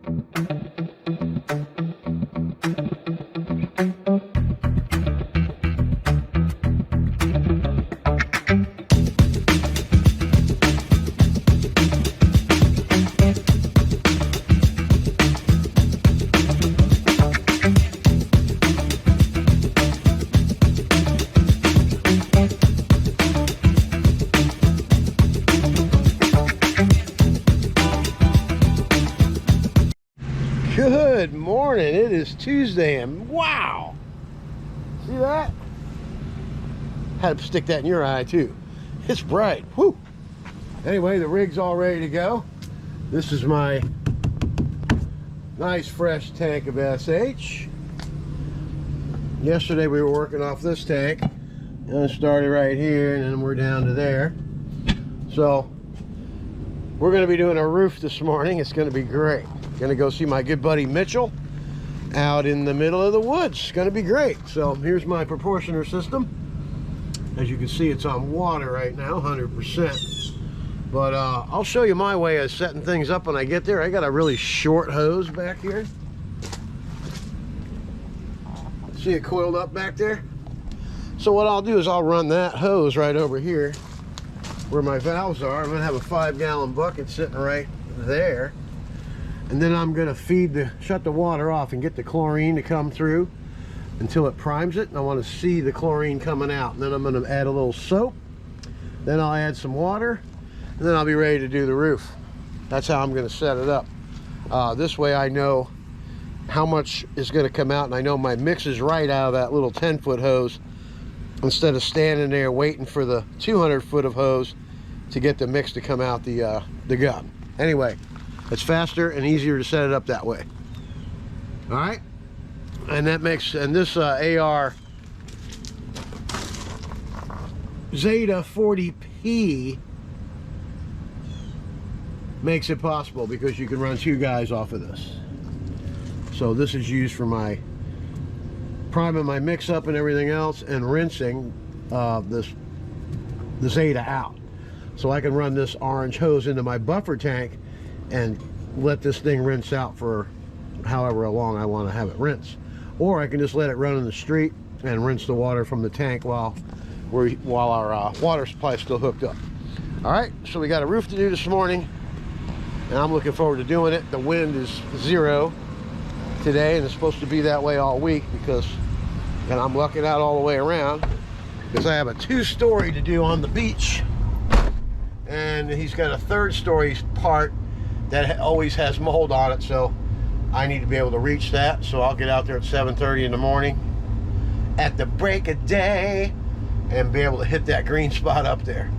Good morning. It is Tuesday and wow, see that? Had to stick that in your eye too. It's bright. Whoo. Anyway, the rig's all ready to go. This is my nice fresh tank of SH. Yesterday we were working off this tank and it started right here and then we're down to there. So we're going to be doing a roof this morning. It's going to be great. Gonna go see my good buddy Mitchell out in the middle of the woods. It's gonna be great. So here's my proportioner system. As you can see, it's on water right now, 100%. But I'll show you my way of setting things up when I get there. I got a really short hose back here. See it coiled up back there? So what I'll do is I'll run that hose right over here where my valves are. I'm gonna have a 5-gallon bucket sitting right there. And then I'm going to shut the water off and get the chlorine to come through until it primes it. And I want to see the chlorine coming out. And then I'm going to add a little soap. Then I'll add some water. And then I'll be ready to do the roof. That's how I'm going to set it up. This way I know how much is going to come out. And I know my mix is right out of that little 10-foot hose. Instead of standing there waiting for the 200-foot of hose to get the mix to come out the gun. Anyway. It's faster and easier to set it up that way. All right, and this AR Zeta 40P makes it possible because you can run 2 guys off of this. So this is used for my priming my mix up and everything else and rinsing the Zeta out. So I can run this orange hose into my buffer tank and let this thing rinse out for however long I want to have it rinse. Or I can just let it run in the street and rinse the water from the tank while our water supply is still hooked up. All right, so we got a roof to do this morning and I'm looking forward to doing it. The wind is 0 today and it's supposed to be that way all week and I'm lucking out all the way around because I have a 2-story to do on the beach and he's got a 3rd-story part that always has mold on it, so I need to be able to reach that. So I'll get out there at 7:30 in the morning at the break of day and be able to hit that green spot up there.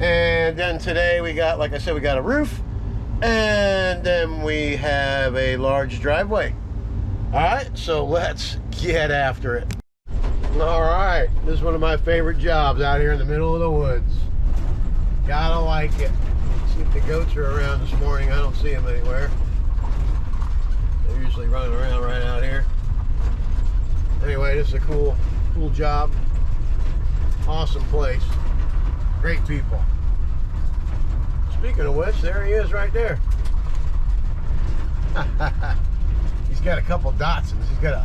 And then today we got, like I said, we got a roof and then we have a large driveway. All right, so let's get after it. All right, this is one of my favorite jobs out here in the middle of the woods. Gotta like it. See if the goats are around this morning. I don't see them anywhere. They're usually running around right out here. Anyway, this is a cool job. Awesome place. Great people. Speaking of which, there he is right there. He's got a couple Datsuns. He's got a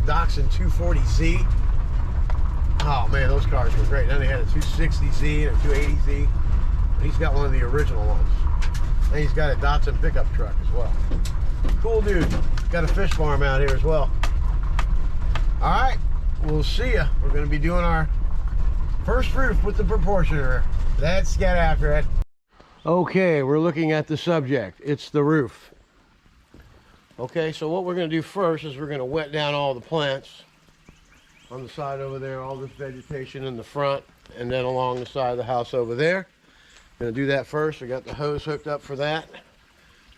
Datsun 240Z. Oh man, those cars were great. Then they had a 260Z and a 280Z. He's got one of the original ones. And he's got a Datsun pickup truck as well. Cool dude. Got a fish farm out here as well. All right, we'll see ya. We're going to be doing our first roof with the proportioner. Let's get after it. Okay, we're looking at the subject. It's the roof. Okay, so what we're going to do first is we're going to wet down all the plants on the side over there, all this vegetation in the front, and then along the side of the house over there. Going to do that first. We got the hose hooked up for that.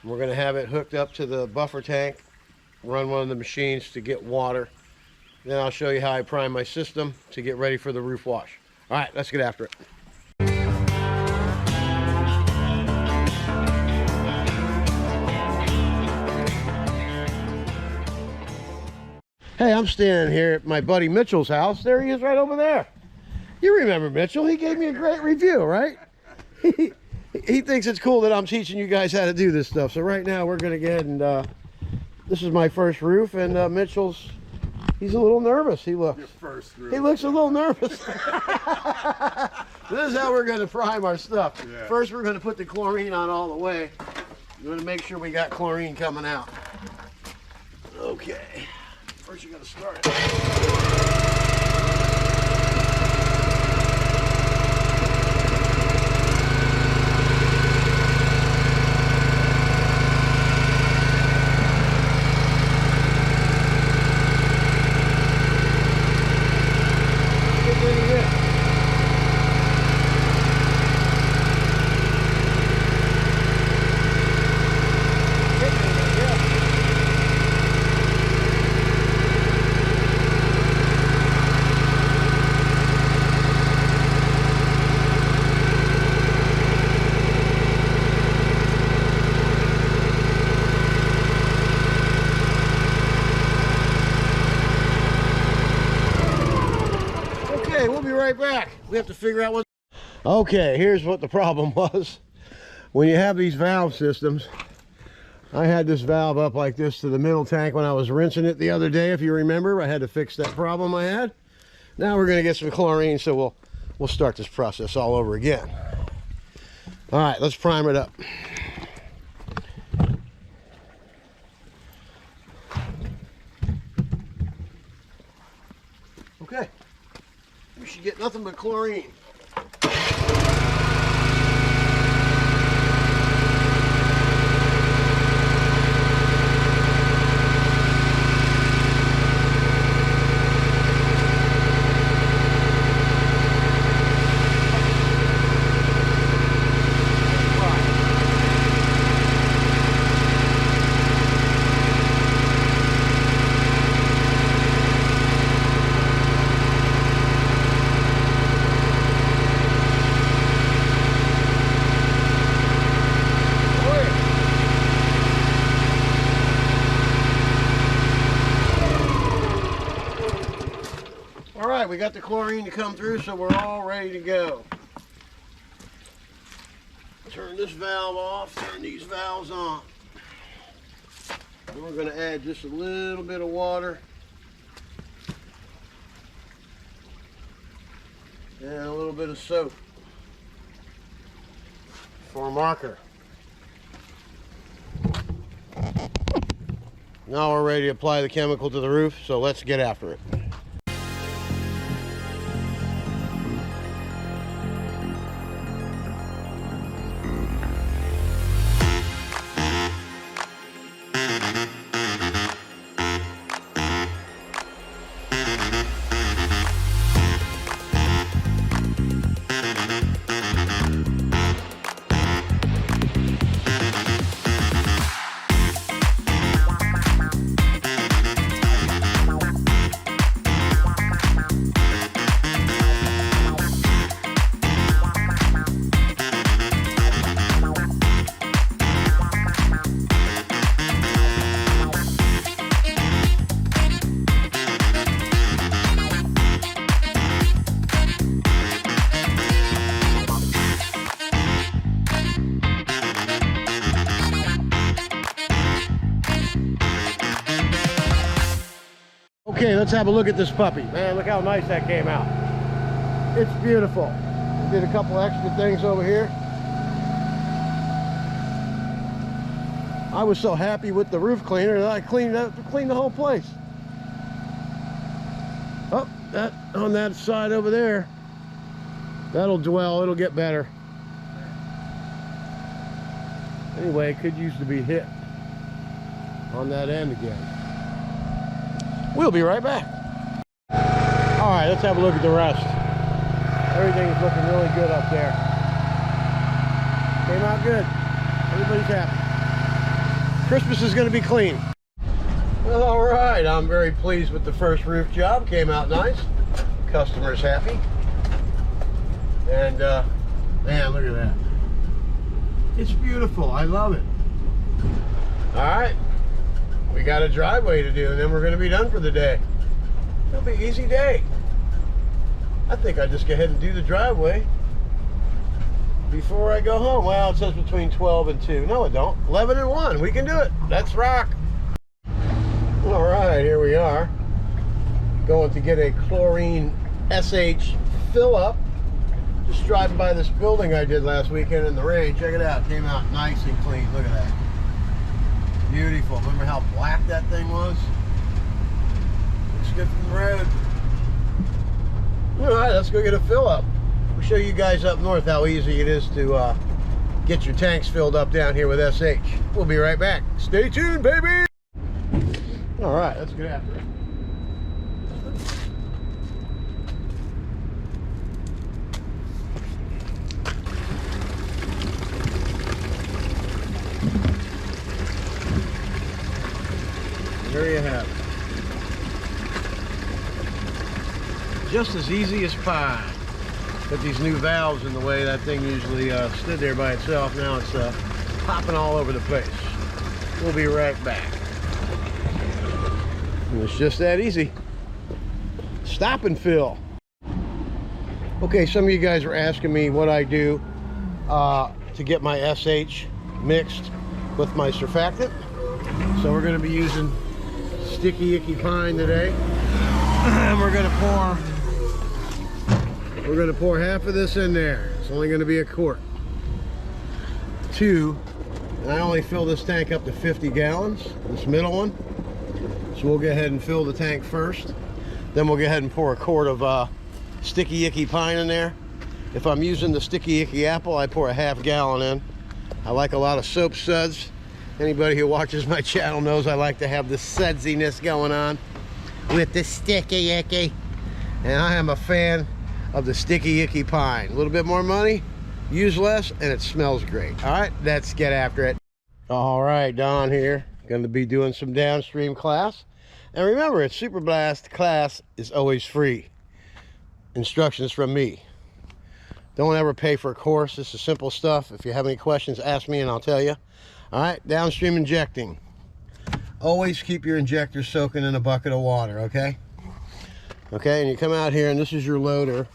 And we're going to have it hooked up to the buffer tank, run one of the machines to get water. Then I'll show you how I prime my system to get ready for the roof wash. All right, let's get after it. Hey, I'm standing here at my buddy Mitchell's house. There he is right over there. You remember Mitchell? He gave me a great review, right? He thinks it's cool that I'm teaching you guys how to do this stuff. So right now we're gonna get and this is my first roof, and Mitchell's, he's a little nervous. He looks. Your first roof. He looks a little nervous. This is how we're gonna prime our stuff. Yeah. First we're gonna put the chlorine on all the way. We're gonna make sure we got chlorine coming out. Okay. First you gotta start it. We'll be right back. We have to figure out what... Okay, here's what the problem was. When you have these valve systems, I had this valve up like this to the middle tank when I was rinsing it the other day, if you remember. I had to fix that problem I had. Now we're going to get some chlorine, so we'll start this process all over again. All right, let's prime it up. Okay. You should get nothing but chlorine. We got the chlorine to come through, so we're all ready to go. Turn this valve off, turn these valves on. And we're going to add just a little bit of water and a little bit of soap for a marker. Now we're ready to apply the chemical to the roof, so let's get after it. Okay, let's have a look at this puppy. Man, look how nice that came out. It's beautiful. We did a couple extra things over here. I was so happy with the roof cleaner that I cleaned the whole place. Oh, that on that side over there, that'll dwell, it'll get better. Anyway, it could use to be hit on that end again. We'll be right back. All right, let's have a look at the rest. Everything's looking really good up there. Came out good. Everybody's happy. Christmas is going to be clean. Well, all right, I'm very pleased with the first roof job. Came out nice. Customer's happy. And man, look at that. It's beautiful. I love it. All right. We got a driveway to do, and then we're going to be done for the day. It'll be an easy day. I think I'll just go ahead and do the driveway before I go home. Well, it says between 12 and 2. No, it don't. 11 and 1. We can do it. Let's rock. All right, here we are. Going to get a chlorine SH fill up. Just driving by this building I did last weekend in the rain. Check it out. Came out nice and clean. Look at that. Beautiful. Remember how black that thing was? Looks good from the road. All right, let's go get a fill up. We'll show you guys up north how easy it is to get your tanks filled up down here with SH. We'll be right back. Stay tuned, baby. All right, let's get after it. There you have it. Just as easy as pie. Put these new valves in the way. That thing usually stood there by itself. Now it's popping all over the place. We'll be right back. And it's just that easy. Stop and fill. Okay, some of you guys were asking me what I do to get my SH mixed with my surfactant. So we're going to be using sticky icky pine today, and we're going to pour half of this in there. It's only going to be a quart. 2, and I only fill this tank up to 50 gallons, this middle one. So we'll go ahead and fill the tank first, then we'll go ahead and pour a quart of sticky icky pine in there. If I'm using the sticky icky apple, I pour a ½ gallon in. I like a lot of soap suds. Anybody who watches my channel knows I like to have the sudsiness going on with the sticky icky. And I am a fan of the sticky icky pine. A little bit more money, use less, and it smells great. All right, let's get after it. All right, Don here. Going to be doing some downstream class. And remember, it's Super Blast class is always free. Instructions from me. Don't ever pay for a course. This is simple stuff. If you have any questions, ask me and I'll tell you. All right, downstream injecting. Always keep your injector soaking in a bucket of water, okay? Okay, and you come out here, and this is your loader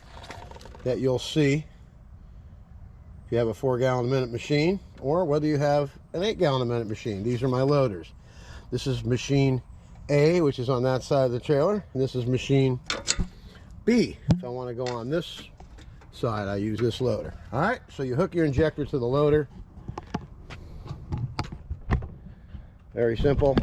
that you'll see if you have a 4-gallon-a-minute machine, or whether you have an 8-gallon-a-minute machine. These are my loaders. This is machine A, which is on that side of the trailer, and this is machine B. If I want to go on this side, I use this loader. All right, so you hook your injector to the loader. Very simple.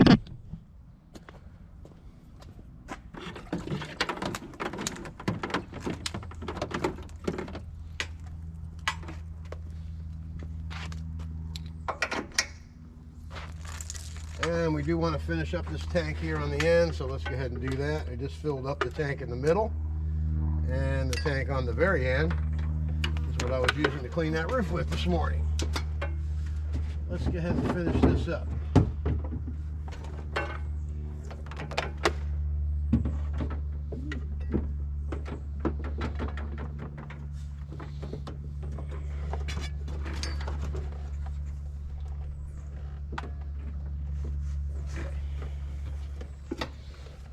And we do want to finish up this tank here on the end, so let's go ahead and do that. I just filled up the tank in the middle, and the tank on the very end is what I was using to clean that roof with this morning. Let's go ahead and finish this up.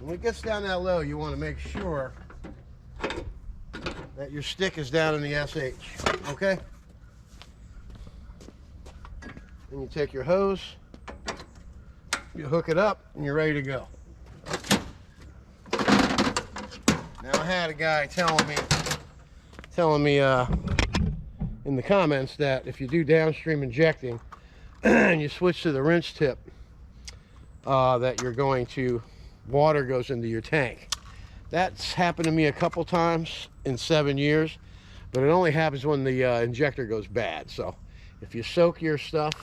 When it gets down that low, you want to make sure that your stick is down in the SH, okay? Then you take your hose, you hook it up, and you're ready to go. Now I had a guy telling me in the comments that if you do downstream injecting and you switch to the rinse tip, that you're going to water goes into your tank. That's happened to me a couple times in 7 years, but it only happens when the injector goes bad. So if you soak your stuff,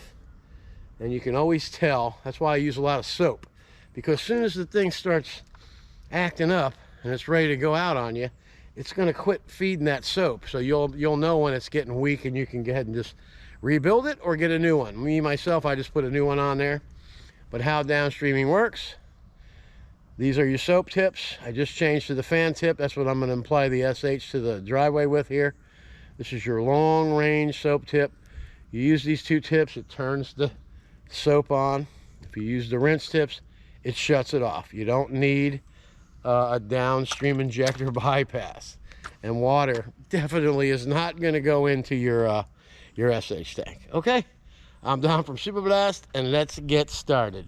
and you can always tell, that's why I use a lot of soap, because as soon as the thing starts acting up and it's ready to go out on you, it's going to quit feeding that soap. So you'll know when it's getting weak, and you can go ahead and just rebuild it or get a new one. Me myself, I just put a new one on there. But how downstreaming works, these are your soap tips. I just changed to the fan tip. That's what I'm going to apply the SH to the driveway with here. This is your long range soap tip. You use these 2 tips, it turns the soap on. If you use the rinse tips, it shuts it off. You don't need a downstream injector bypass. And water definitely is not going to go into your your SH tank. Okay? I'm Don from Super Blast, and let's get started.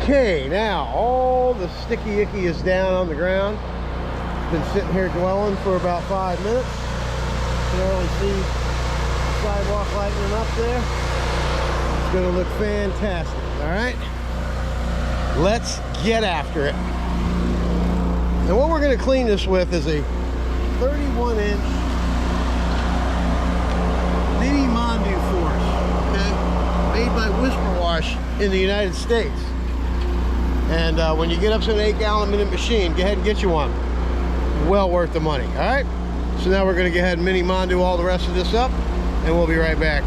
Okay, now all the sticky icky is down on the ground. Been sitting here dwelling for about 5 minutes. You can only see the sidewalk lightening up there. It's gonna look fantastic. All right, let's get after it. And what we're gonna clean this with is a 31-inch mini Mondu force, okay, made by Whisper Wash in the United States. And when you get up to an 8-gallon minute machine, go ahead and get you one. Well worth the money. All right, so now we're going to go ahead and mini Mondu all the rest of this up, and we'll be right back.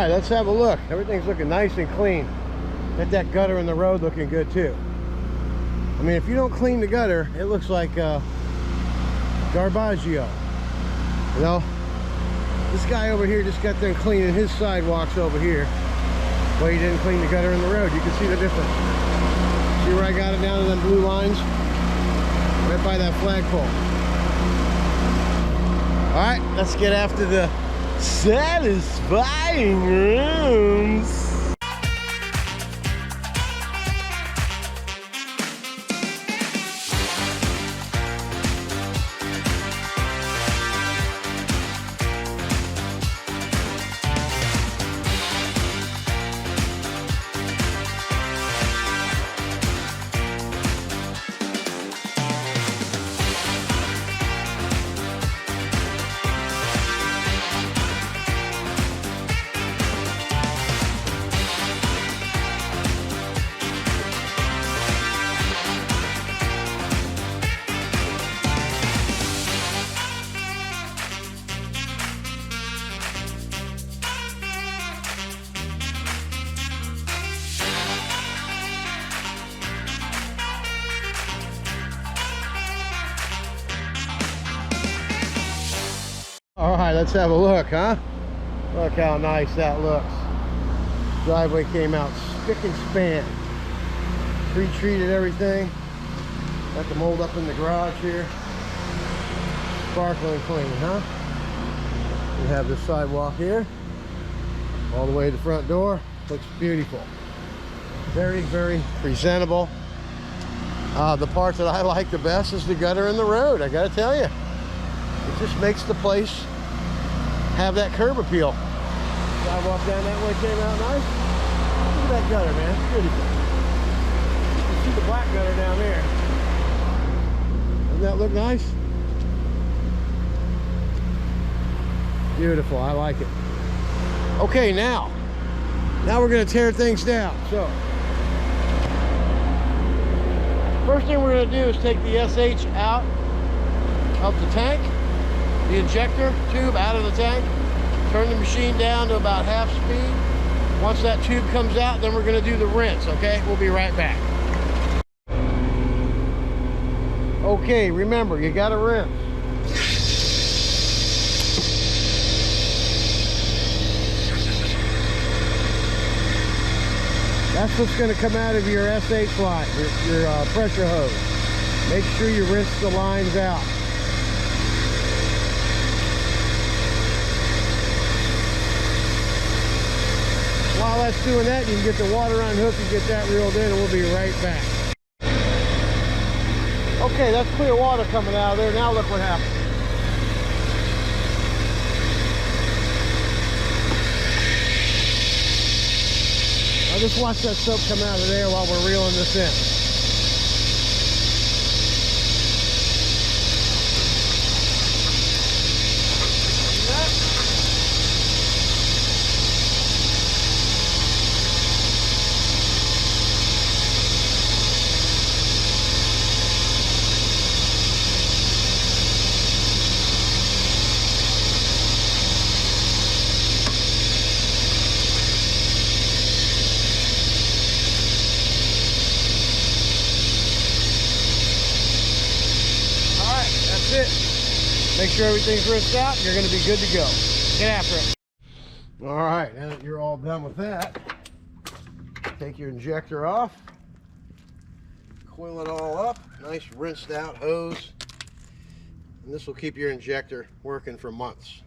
Let's have a look. Everything's looking nice and clean. Get that gutter in the road looking good too. I mean, if you don't clean the gutter, it looks like garbaggio. You know, this guy over here just got done cleaning his sidewalks over here. Well, he didn't clean the gutter in the road. You can see the difference. See where I got it down to them blue lines? Right by that flagpole. All right, let's get after the satisfying rooms. All right, let's have a look, huh? Look how nice that looks. Driveway came out spick and span. Pre-treated everything. Got the mold up in the garage here. Sparkling clean, huh? We have this sidewalk here. All the way to the front door. Looks beautiful. Very, very presentable. The part that I like the best is the gutter in the road, I gotta tell you. It just makes the place have that curb appeal. Sidewalk down that way came out nice. Look at that gutter, man. It's beautiful. You can see the black gutter down there. Doesn't that look nice? Beautiful, I like it. Okay, now we're gonna tear things down. So, first thing we're gonna do is take the SH out of the tank, the injector tube out of the tank, turn the machine down to about half speed. Once that tube comes out, then we're gonna do the rinse, okay? We'll be right back. Okay, remember, you gotta rinse. That's what's going to come out of your SH line, your pressure hose. Make sure you rinse the lines out. While that's doing that, you can get the water unhooked and get that reeled in, and we'll be right back. Okay, that's clear water coming out of there. Now look what happened. Now just watch that soap come out of there while we're reeling this in. Make sure everything's rinsed out, and you're going to be good to go. Get after it. All right, now that you're all done with that, take your injector off, coil it all up, nice rinsed out hose, and this will keep your injector working for months.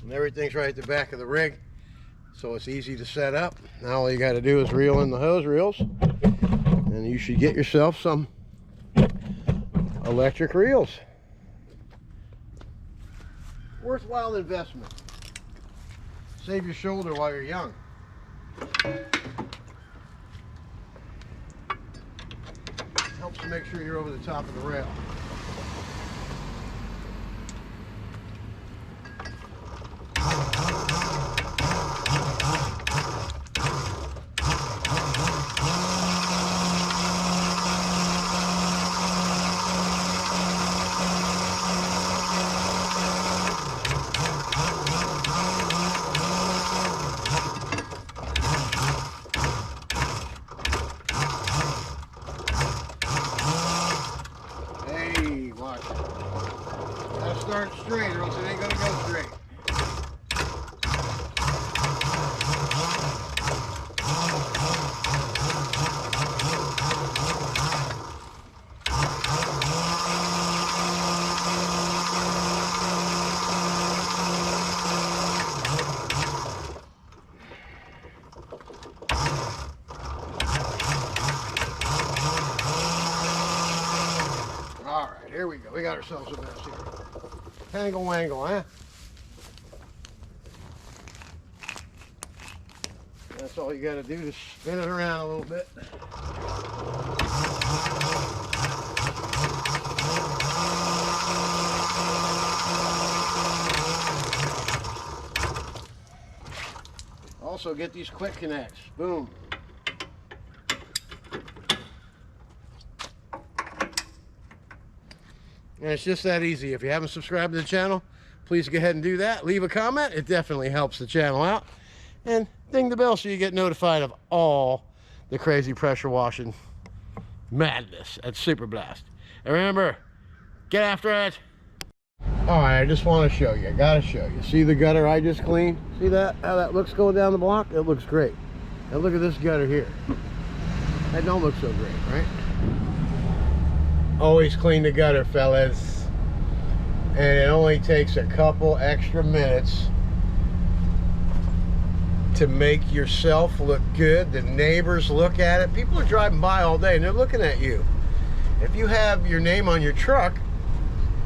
And everything's right at the back of the rig, so it's easy to set up. Now all you got to do is reel in the hose reels, and you should get yourself some electric reels. Worthwhile investment. Save your shoulder while you're young. Helps to make sure you're over the top of the rail. Start straight or else it ain't gonna go straight. All right, here we go. We got ourselves a mess here. Tangle wangle, huh? That's all you got to do, just spin it around a little bit. Also get these quick connects. Boom. And it's just that easy. If you haven't subscribed to the channel, please go ahead and do that. Leave a comment. It definitely helps the channel out. And ding the bell so you get notified of all the crazy pressure washing madness at Super Blast. And remember, get after it. All right, I just want to show you. I got to show you. See the gutter I just cleaned? See that? How that looks going down the block? It looks great. Now look at this gutter here. That don't look so great, right? Always clean the gutter, fellas. And it only takes a couple extra minutes to make yourself look good. The neighbors look at it. People are driving by all day and they're looking at you. If you have your name on your truck,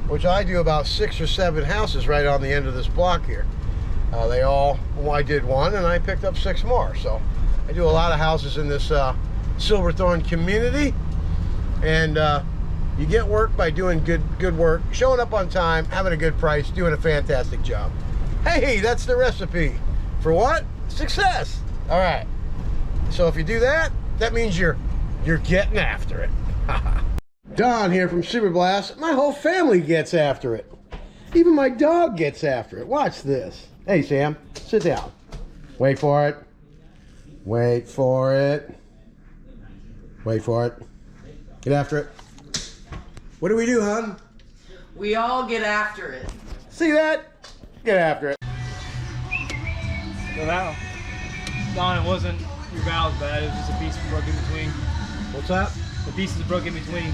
which I do about 6 or 7 houses right on the end of this block here. I did one and I picked up 6 more. So I do a lot of houses in this Silverthorne community. And You get work by doing good work, showing up on time, having a good price, doing a fantastic job. Hey, that's the recipe. For what? Success. All right. So if you do that, that means you're getting after it. Don here from Super Blast. My whole family gets after it. Even my dog gets after it. Watch this. Hey, Sam, sit down. Wait for it. Wait for it. Wait for it. Get after it. What do we do, hon? We all get after it. See that? Get after it. So now, Don, it wasn't your valves bad, it was just a piece broke in between. What's that? The pieces broke in between.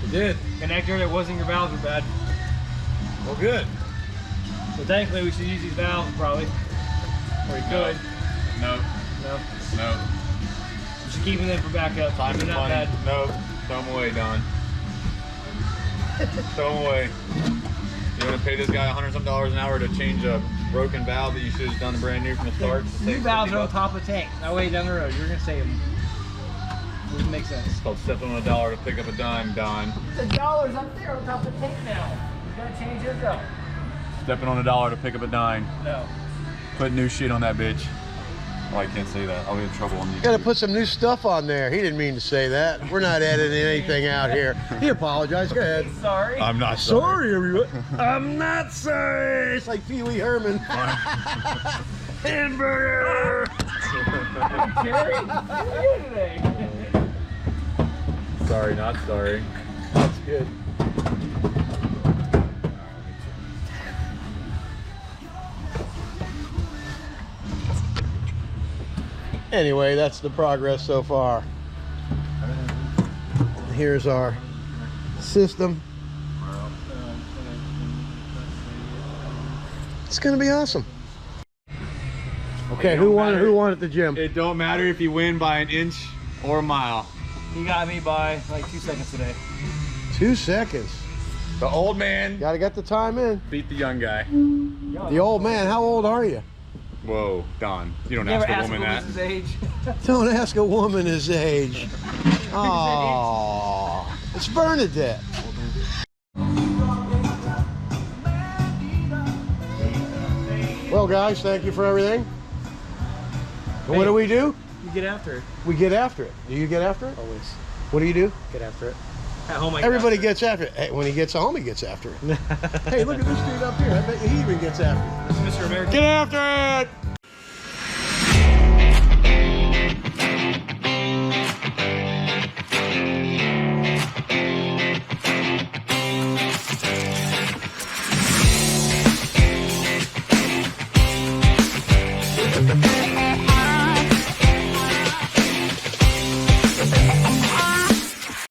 It did. Connector, it wasn't your valves were bad. Well, good. So thankfully we should use these valves probably. Or you could. No. No. No. You should keep them for backup. Time They're and not money. bad. No. Throw them away, Don. Throw them away. You want to pay this guy $100-some an hour to change a broken valve that you should have done brand new from the start? New valves are on top of the tank. That way down the road, you're gonna save them. Doesn't make sense. It's called stepping on a dollar to pick up a dime, Don. The dollar's up there on top of the tank now. You gotta change his though. Stepping on a dollar to pick up a dime. No. Put new shit on that bitch. Oh, I can't say that. I'll be in trouble on YouTube. Got to put some new stuff on there. He didn't mean to say that. We're not editing anything out here. He apologized. Go ahead. Sorry. I'm not sorry. Everybody. I'm not sorry. It's like Pee Wee Herman. Hamburger. Jerry, how are you today? Sorry, not sorry. That's good. Anyway, that's the progress so far. Here's our system. It's gonna be awesome. Okay, who won at the gym? It don't matter if you win by an inch or a mile. He got me by like 2 seconds today. 2 seconds. The old man Gotta get the time in. beat the young guy. The old man, how old are you? Whoa, Don. You don't Never ask a woman that. his age. Don't ask a woman his age. Oh, it's Bernadette. Well, guys, thank you for everything. And what do we do? You get after it. We get after it. Do you get after it? Always. What do you do? Get after it. At home, I Everybody gets after it. Hey, when he gets home, he gets after it. Hey, look at this dude up here. I bet you he even gets after it. This is Mr. American. Get after it! The